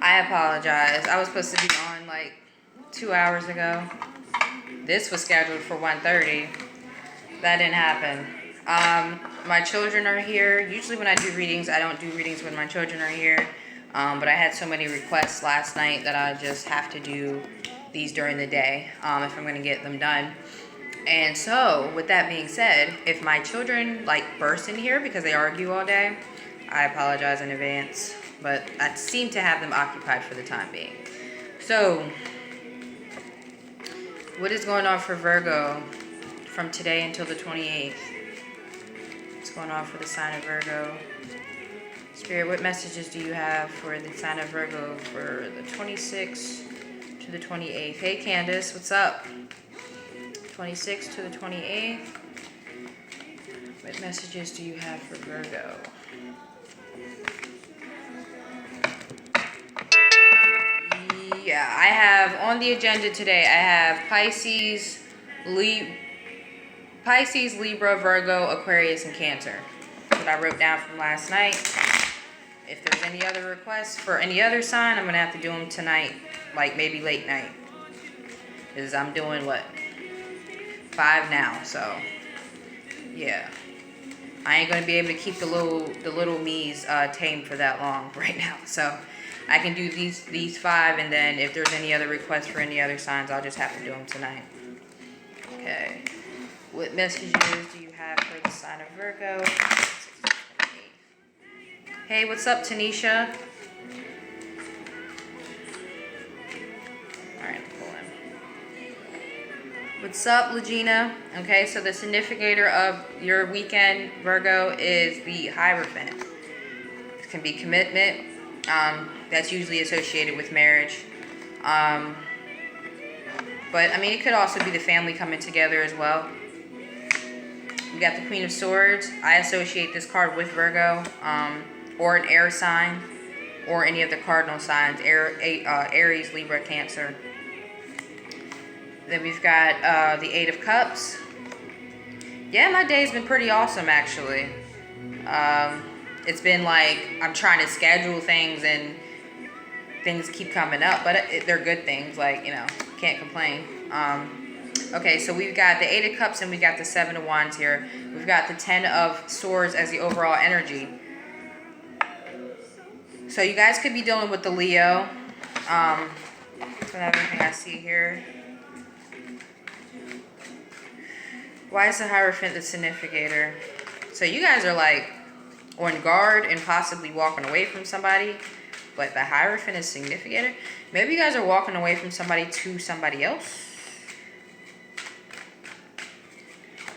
I apologize. I was supposed to be on like 2 hours ago. This was scheduled for 1:30. That didn't happen. My children are here. Usually when I do readings, I don't do readings when my children are here. But I had so many requests last night that I just have to do these during the day if I'm going to get them done. And so, with that being said, if my children like burst in here because they argue all day, I apologize in advance. But I seem to have them occupied for the time being. So, what is going on for Virgo from today until the 28th? What's going on for the sign of Virgo? Spirit, what messages do you have for the sign of Virgo for the 26th to the 28th? Hey Candace, what's up? 26th to the 28th. What messages do you have for Virgo? Yeah, I have on the agenda today, I have Pisces, Libra, Virgo, Aquarius, and Cancer. That's what I wrote down from last night. If there's any other requests for any other sign, I'm going to have to do them tonight, like maybe late night. Because I'm doing what? 5 now, so yeah. I ain't going to be able to keep the little me's tamed for that long right now. So I can do these 5, and then if there's any other requests for any other signs, I'll just have to do them tonight. Okay. What messages do you have for the sign of Virgo? Hey, what's up, Tanisha? All right, pull in. What's up, Legina? Okay, so the significator of your weekend, Virgo, is the Hierophant. It can be commitment. That's usually associated with marriage. But, I mean, it could also be the family coming together as well. We got the Queen of Swords. I associate this card with Virgo, or an air sign, or any of the cardinal signs, Aries, Libra, Cancer. Then we've got the 8 of Cups. Yeah, my day's been pretty awesome, actually. It's been like I'm trying to schedule things, and things keep coming up, but they're good things, like, you know, can't complain. Okay, so we've got the 8 of Cups and we got the 7 of Wands here. We've got the 10 of Swords as the overall energy. So you guys could be dealing with the Leo. That's another thing I see here. Why is the Hierophant the significator? So you guys are like on guard and possibly walking away from somebody, but the Hierophant is significator. Maybe you guys are walking away from somebody to somebody else.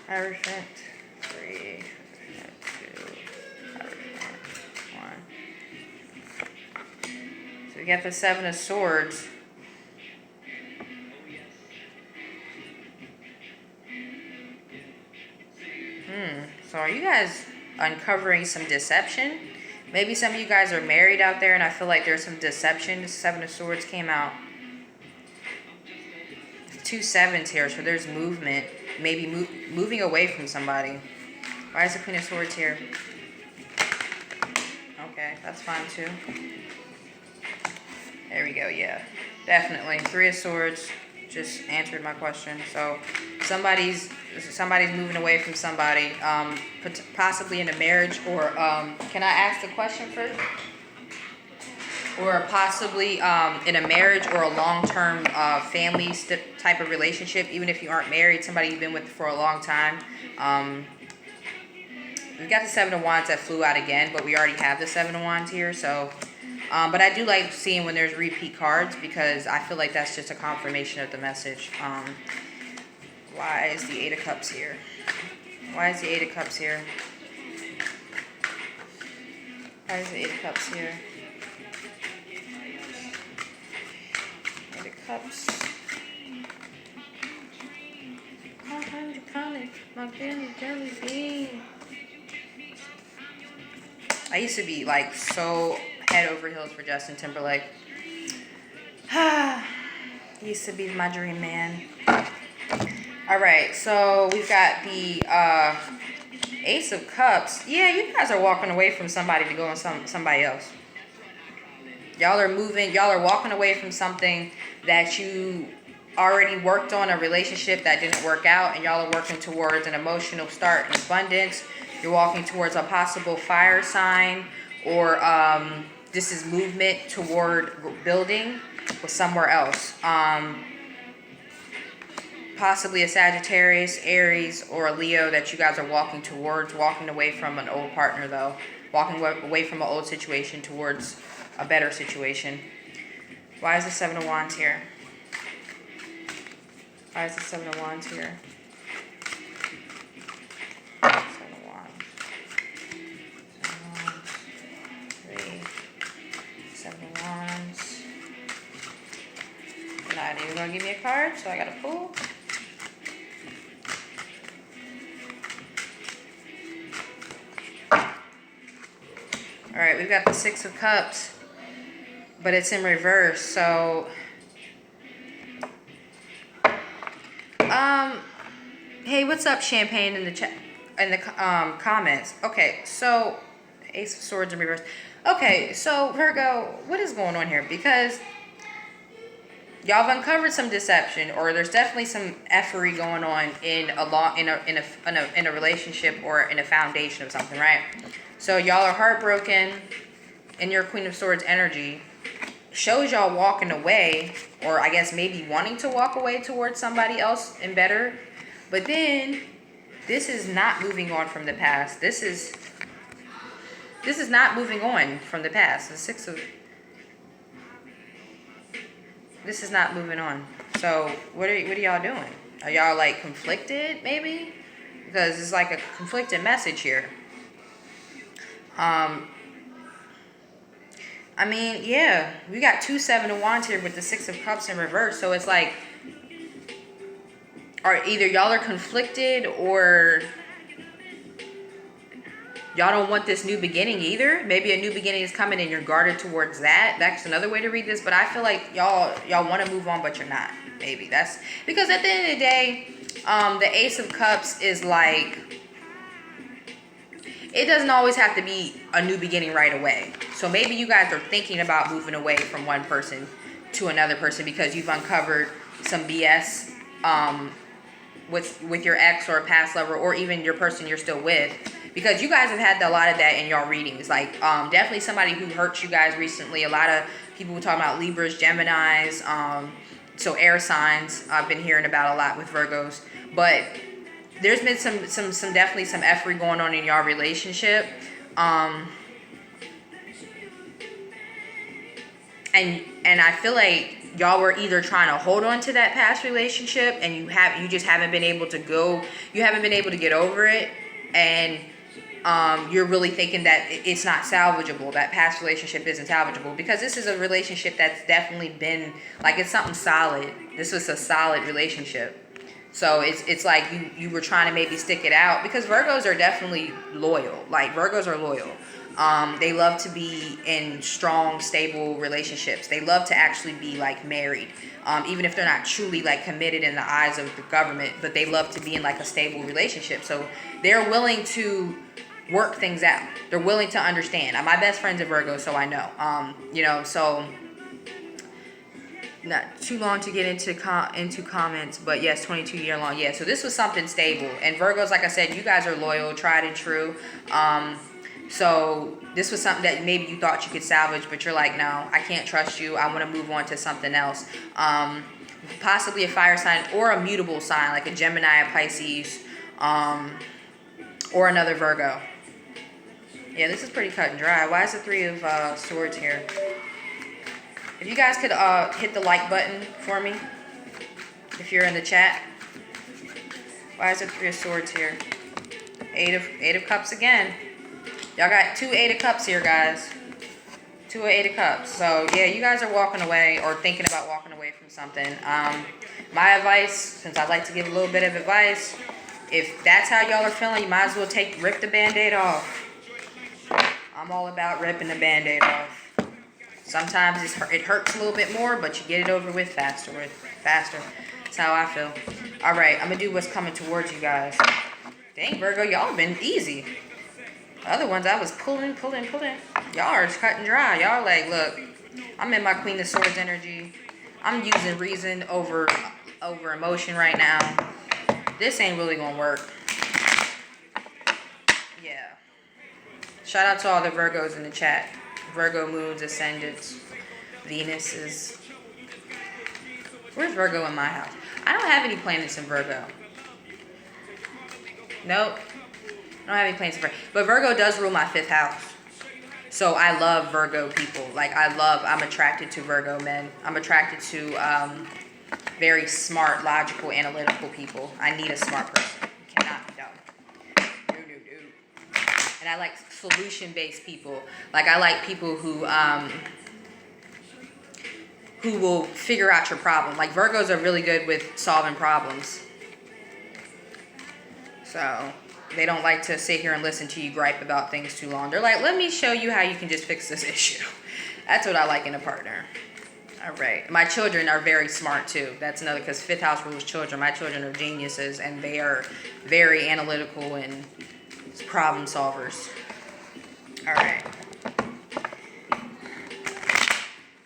Hierophant 3, Hierophant 2, Hierophant 1. So we got the 7 of Swords. So are you guys uncovering some deception? Maybe some of you guys are married out there, and I feel like there's some deception. The 7 of Swords came out. 2 7s here, so there's movement. Maybe moving away from somebody. Why is the Queen of Swords here? Okay, that's fine too. There we go, yeah. Definitely. 3 of Swords just answered my question. So somebody's moving away from somebody, possibly in a marriage, or can I ask the question first? Or possibly in a marriage or a long-term family type of relationship, even if you aren't married, somebody you've been with for a long time. We've got the 7 of Wands that flew out again, but we already have the 7 of Wands here. So, but I do like seeing when there's repeat cards, because I feel like that's just a confirmation of the message. Why is the 8 of Cups here? Why is the 8 of Cups here? Why is the 8 of Cups here? 8 of Cups. My jelly bean. I used to be like so head over heels for Justin Timberlake. He used to be my dream man. Alright, so we've got the Ace of Cups. Yeah, you guys are walking away from somebody to go on somebody else. Y'all are moving. Y'all are walking away from something that you already worked on, a relationship that didn't work out, and y'all are working towards an emotional start and abundance. You're walking towards a possible fire sign, or this is movement toward building with somewhere else. Possibly a Sagittarius, Aries, or a Leo that you guys are walking towards, walking away from an old partner though. Walking away from an old situation towards a better situation. Why is the Seven of Wands here? Why is the Seven of Wands here? Seven of Wands. Seven of Wands. 3. Seven of Wands. They're not even going to give me a card, so I got to pull. Alright, we've got the Six of Cups, but it's in reverse, so hey, what's up, Champagne, in the chat, in the comments. Okay, so Ace of Swords in reverse. Okay, so Virgo, what is going on here? Because y'all have uncovered some deception, or there's definitely some effery going on in a relationship or in a foundation of something, right? So y'all are heartbroken, and your Queen of Swords energy shows y'all walking away, or I guess maybe wanting to walk away towards somebody else and better. But then this is not moving on from the past. This is not moving on from the past. This is not moving on. So what are y'all doing? Are y'all like conflicted maybe? Because it's like a conflicted message here. I mean, yeah, we got 2 Seven of Wands here with the Six of Cups in reverse. So it's like, or either y'all are conflicted, or y'all don't want this new beginning either. Maybe a new beginning is coming and you're guarded towards that. That's another way to read this. But I feel like y'all want to move on, but you're not. Maybe that's because at the end of the day, the Ace of Cups is like, it doesn't always have to be a new beginning right away. So maybe you guys are thinking about moving away from one person to another person because you've uncovered some BS with your ex or a past lover, or even your person you're still with. Because you guys have had a lot of that in y'all readings. Like, definitely somebody who hurt you guys recently. A lot of people were talking about Libras, Geminis, so air signs I've been hearing about a lot with Virgos. But there's been some definitely some effery going on in y'all relationship. And I feel like y'all were either trying to hold on to that past relationship, and you just haven't been able to get over it, and you're really thinking that it's not salvageable, that past relationship isn't salvageable, because this is a relationship that's definitely been, like, it's something solid. This was a solid relationship. So it's like you were trying to maybe stick it out, because Virgos are definitely loyal. Like, Virgos are loyal. They love to be in strong, stable relationships. They love to actually be like married, even if they're not truly like committed in the eyes of the government, but they love to be in like a stable relationship. So they're willing to work things out. They're willing to understand. My best friend's a Virgo, so I know. So not too long to get into comments, but yes, 22 year long. Yeah, so this was something stable. And Virgos, like I said, you guys are loyal, tried and true. So this was something that maybe you thought you could salvage, but you're like, no, I can't trust you. I want to move on to something else. Possibly a fire sign or a mutable sign, like a Gemini, a Pisces, or another Virgo. Yeah, this is pretty cut and dry. Why is the Three of Swords here? If you guys could hit the like button for me, if you're in the chat. Why is the Three of Swords here? Eight of Cups again. Y'all got 2 Eight of Cups here, guys. 2 Eight of Cups. So, yeah, you guys are walking away or thinking about walking away from something. My advice, since I like to give a little bit of advice, if that's how y'all are feeling, you might as well rip the Band-Aid off. I'm all about ripping the Band-Aid off. Sometimes it hurts a little bit more, but you get it over with faster. That's how I feel. All right, I'm going to do what's coming towards you guys. Dang, Virgo, y'all have been easy. Other ones I was pulling. Y'all are cut and dry. Y'all like, look, I'm in my Queen of Swords energy. I'm using reason over emotion right now. This ain't really gonna work. Yeah. Shout out to all the Virgos in the chat. Virgo moons, ascendants, Venuses. Where's Virgo in my house? I don't have any planets in Virgo. Nope. I don't have any planets in Virgo. But Virgo does rule my 5th house. So I love Virgo people. Like I'm attracted to Virgo men. I'm attracted to very smart, logical, analytical people. I need a smart person. You cannot be dumb. No. And I like solution-based people. Like I like people who will figure out your problem. Like Virgos are really good with solving problems. So they don't like to sit here and listen to you gripe about things too long. They're like, let me show you how you can just fix this issue. That's what I like in a partner. All right. My children are very smart too. That's another, because 5th house rules children. My children are geniuses and they are very analytical and problem solvers. All right.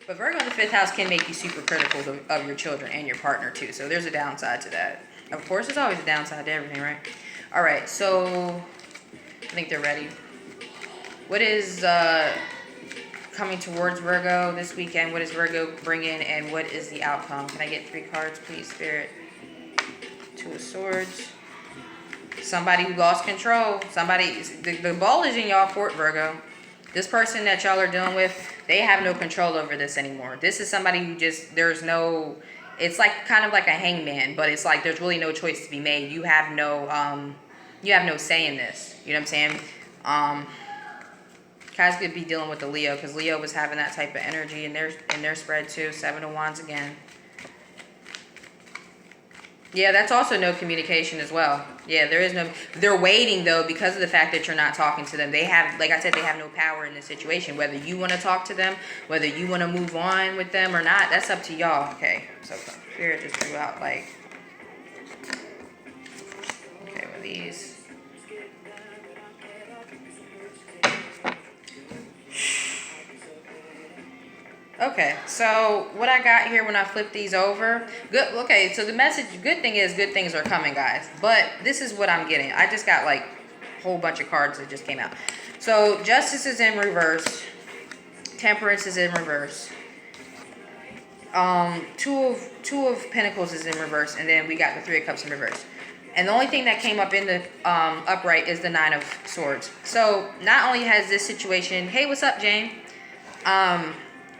But Virgo in the 5th house can make you super critical of your children and your partner too. So there's a downside to that. Of course, there's always a downside to everything, right? All right, so I think they're ready. What is coming towards Virgo this weekend? What is Virgo bringing, and what is the outcome? Can I get 3 cards, please, Spirit? 2 of Swords. Somebody who lost control. Somebody, the ball is in y'all court, Virgo. This person that y'all are dealing with, they have no control over this anymore. This is somebody who just, there's no, it's like kind of like a hangman, but it's like there's really no choice to be made. You have no say in this. You know what I'm saying? Guys could be dealing with the Leo, because Leo was having that type of energy in their spread too. 7 of Wands again. Yeah, that's also no communication as well. Yeah, there is no, they're waiting though, because of the fact that you're not talking to them. They have, like I said, they have no power in this situation. Whether you want to talk to them, whether you want to move on with them or not, that's up to y'all. Okay, so Spirit just threw out like, okay, with these. Okay, so what I got here when I flip these over, good. Okay, so the message, good thing is good things are coming, guys. But this is what I'm getting. I just got like a whole bunch of cards that just came out. So Justice is in reverse, Temperance is in reverse, two of Pentacles is in reverse, and then we got the 3 of Cups in reverse. And the only thing that came up in the upright is the 9 of Swords. So not only has this situation, hey, what's up, Jane?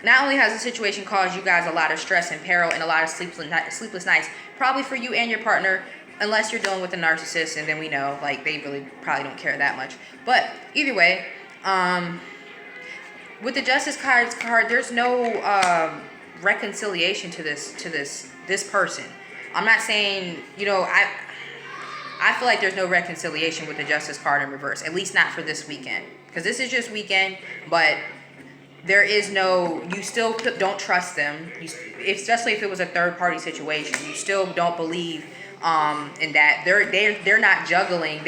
Not only has the situation caused you guys a lot of stress and peril and a lot of sleepless nights, probably for you and your partner, unless you're dealing with a narcissist, and then we know, like, they really probably don't care that much. But either way, with the Justice card, there's no reconciliation to this person. I'm not saying, you know, I feel like there's no reconciliation with the Justice card in reverse, at least not for this weekend, because this is just weekend, but there is no, you still don't trust them, especially if it was a third-party situation. You still don't believe in that. They're not juggling.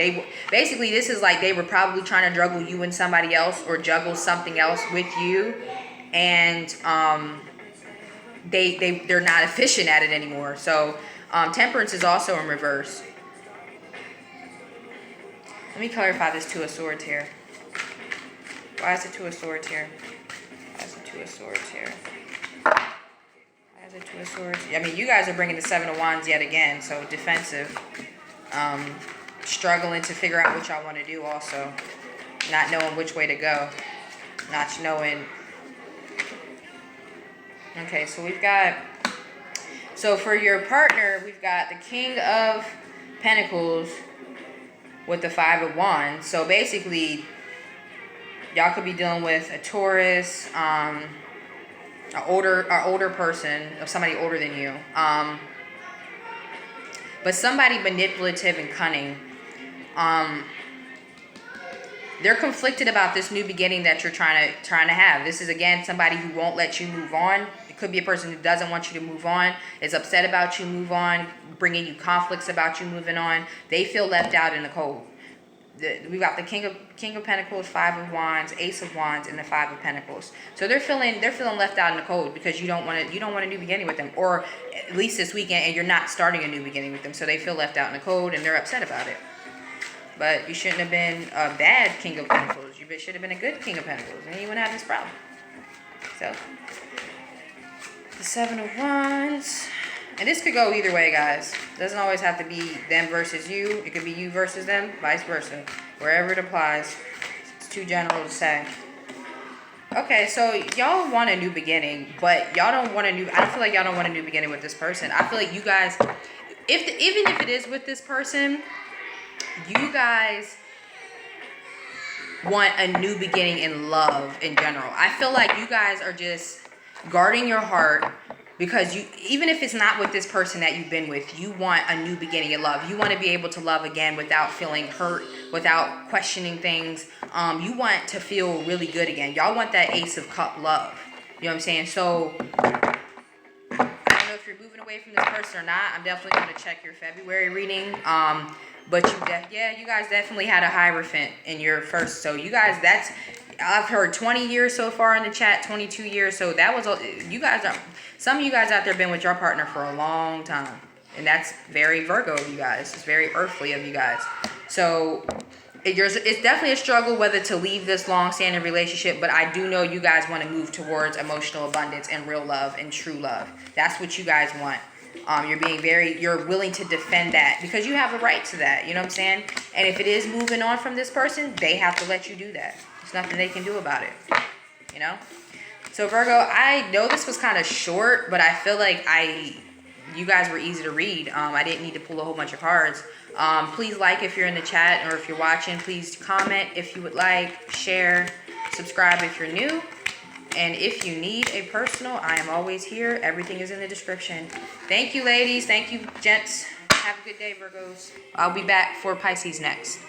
Basically, this is like they were probably trying to juggle you and somebody else, or juggle something else with you, and they're not efficient at it anymore. So Temperance is also in reverse. Let me clarify this 2 of Swords here. Why is the 2 of Swords here? Why is the 2 of Swords here? Why is the 2 of Swords? I mean, you guys are bringing the 7 of Wands yet again, so defensive. Struggling to figure out what y'all want to do also. Not knowing which way to go. Not knowing. Okay, so we've got, so for your partner, we've got the King of Pentacles with the 5 of Wands. So basically, y'all could be dealing with a Taurus, an older person, or somebody older than you. But somebody manipulative and cunning. They're conflicted about this new beginning that you're trying to have. This is, again, somebody who won't let you move on. It could be a person who doesn't want you to move on, is upset about you move on, bringing you conflicts about you moving on. They feel left out in the cold. we got the King of Pentacles, Five of Wands, Ace of Wands, and the Five of Pentacles. So they're feeling left out in the cold because you don't want a new beginning with them, or at least this weekend, and you're not starting a new beginning with them. So they feel left out in the cold and they're upset about it. But you shouldn't have been a bad King of Pentacles. You should have been a good King of Pentacles, and you wouldn't have this problem. So the Seven of Wands. And this could go either way, guys. It doesn't always have to be them versus you. It could be you versus them, vice versa. Wherever it applies. It's too general to say. Okay, so y'all want a new beginning, but y'all don't want a new... I feel like y'all don't want a new beginning with this person. I feel like you guys... Even if it is with this person, you guys want a new beginning in love in general. I feel like you guys are just guarding your heart, because even if it's not with this person that you've been with, you want a new beginning in love. You want to be able to love again without feeling hurt, without questioning things. You want to feel really good again. Y'all want that Ace of Cup love. You know what I'm saying? So I don't know if you're moving away from this person or not. I'm definitely going to check your February reading. But you guys definitely had a Hierophant in your first. So you guys, I've heard 20 years so far in the chat, 22 years. So that was, some of you guys out there been with your partner for a long time. And that's very Virgo of you guys. It's very earthly of you guys. So it's definitely a struggle whether to leave this long-standing relationship. But I do know you guys want to move towards emotional abundance and real love and true love. That's what you guys want. You're willing to defend that because you have a right to that. You know what I'm saying? And if it is moving on from this person, they have to let you do that. There's nothing they can do about it. You know? So Virgo, I know this was kind of short, but I feel like you guys were easy to read. I didn't need to pull a whole bunch of cards. Please like if you're in the chat, or if you're watching, please comment if you would like, share, subscribe if you're new. And if you need a personal, I am always here. Everything is in the description. Thank you, ladies. Thank you, gents. Have a good day, Virgos. I'll be back for Pisces next.